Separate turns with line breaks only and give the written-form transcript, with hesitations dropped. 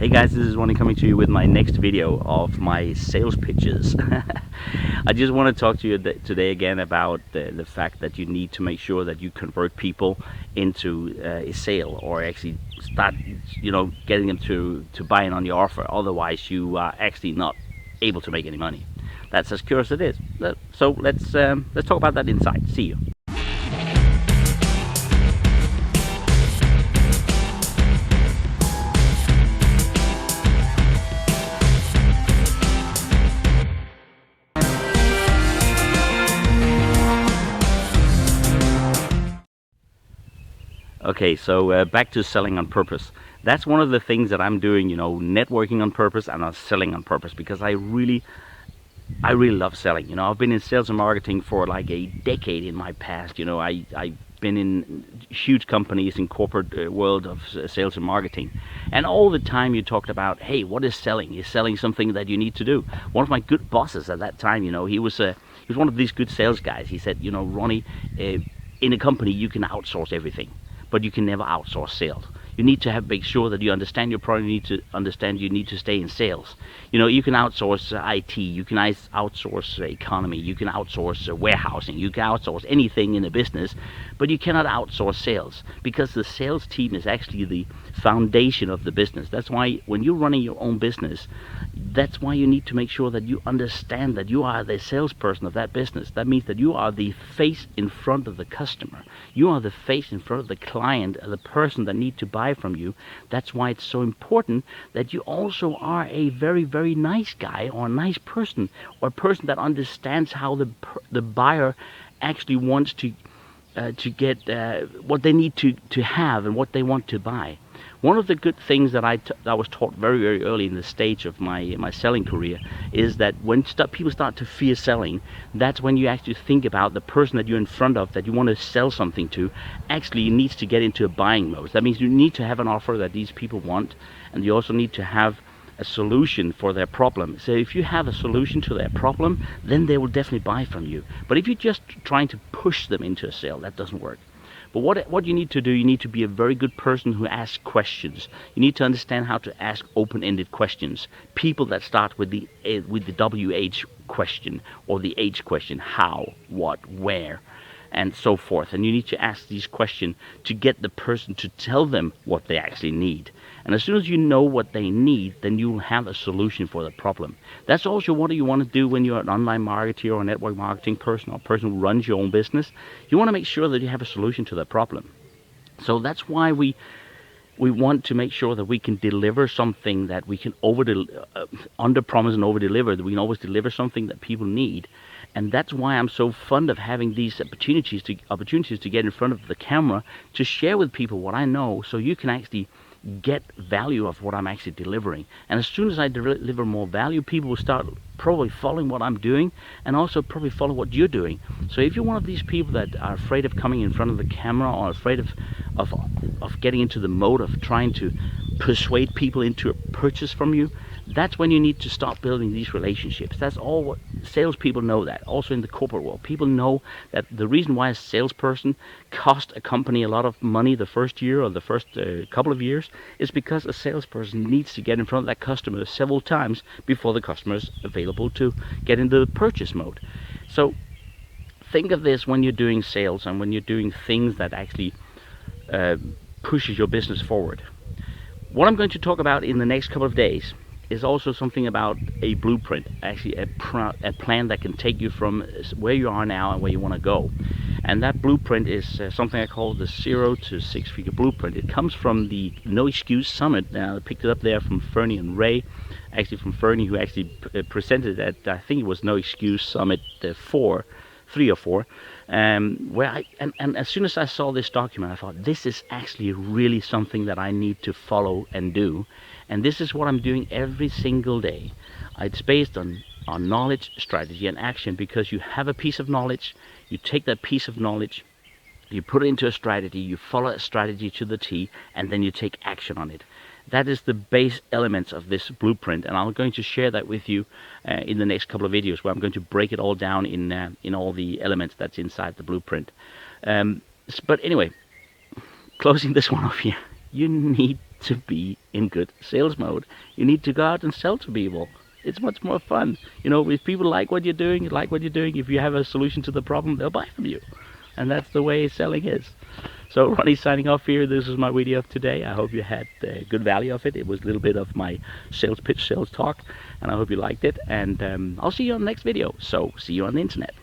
Hey guys, this is Ronnie coming to you with my next video of my sales pitches. I just want to talk to you today again about the fact that you need to make sure that you convert people into a sale, or actually start, getting them to buying on your offer. Otherwise, you are actually not able to make any money. That's as pure as it is. So let's talk about that inside. See you. Okay, so back to selling on purpose. That's one of the things that I'm doing, networking on purpose and selling on purpose, because I really love selling. I've been in sales and marketing for like a decade in my past. I've been in huge companies in corporate world of sales and marketing, and all the time you talked about, hey, what is selling? Is selling something that you need to do? One of my good bosses at that time, he was one of these good sales guys. He said, Ronnie, in a company you can outsource everything, but you can never outsource sales. You need to make sure that you understand your product. You need to understand you need to stay in sales. You can outsource IT, you can outsource economy, you can outsource warehousing, you can outsource anything in a business, but you cannot outsource sales, because the sales team is actually the foundation of the business. That's why when you're running your own business, that's why you need to make sure that you understand that you are the salesperson of that business. That means that you are the face in front of the customer. You are the face in front of the client, the person that needs to buy from you. That's why it's so important that you also are a very, very nice guy, or a nice person, or a person that understands how the buyer actually wants to get what they need to have and what they want to buy. One of the good things that I was taught very, very early in the stage of my selling career is that when people start to fear selling, that's when you actually think about the person that you're in front of, that you want to sell something to, actually needs to get into a buying mode. That means you need to have an offer that these people want, and you also need to have a solution for their problem. So if you have a solution to their problem, then they will definitely buy from you. But if you're just trying to push them into a sale, that doesn't work. But what you need to do, you need to be a very good person who asks questions. You need to understand how to ask open-ended questions. People that start with the WH question, or the H question: how, what, where, and so forth. And you need to ask these questions to get the person to tell them what they actually need. And as soon as you know what they need, then you will have a solution for the problem. That's also what you want to do when you're an online marketer or a network marketing person, or a person who runs your own business. You want to make sure that you have a solution to the problem. So that's why we want to make sure that we can deliver something that we can under promise and over deliver, that we can always deliver something that people need. And that's why I'm so fond of having these opportunities to get in front of the camera, to share with people what I know, so you can actually get value of what I'm actually delivering. And as soon as I deliver more value, people will start probably following what I'm doing, and also probably follow what you're doing. So if you're one of these people that are afraid of coming in front of the camera, or afraid of getting into the mode of trying to persuade people into a purchase from you, that's when you need to start building these relationships. That's all what salespeople know. That also in the corporate world, people know that the reason why a salesperson costs a company a lot of money the first year, or the first couple of years, is because a salesperson needs to get in front of that customer several times before the customer is available to get into the purchase mode. So think of this when you're doing sales, and when you're doing things that actually pushes your business forward. What I'm going to talk about in the next couple of days is also something about a blueprint, actually a plan that can take you from where you are now and where you want to go. And that blueprint is something I call the 0 to 6 figure blueprint. It comes from the No Excuse Summit. I picked it up there from Fernie and Ray, actually from Fernie, who actually presented at, I think it was No Excuse Summit 3 or 4, where and as soon as I saw this document, I thought, this is actually really something that I need to follow and do. And this is what I'm doing every single day. It's based on knowledge, strategy, and action, because you have a piece of knowledge, you take that piece of knowledge, you put it into a strategy, you follow a strategy to the T, and then you take action on it. That is the base elements of this blueprint, and I'm going to share that with you in the next couple of videos, where I'm going to break it all down in all the elements that's inside the blueprint. But anyway, closing this one off here. you need to be in good sales mode. You need to go out and sell to people. It's much more fun. You know, if people like what you're doing, if you have a solution to the problem, they'll buy from you. And that's the way selling is. So Ronnie signing off here. This is my video of today. I hope you had good value of it. It was a little bit of my sales pitch, sales talk, and I hope you liked it. And I'll see you on the next video. So see you on the internet.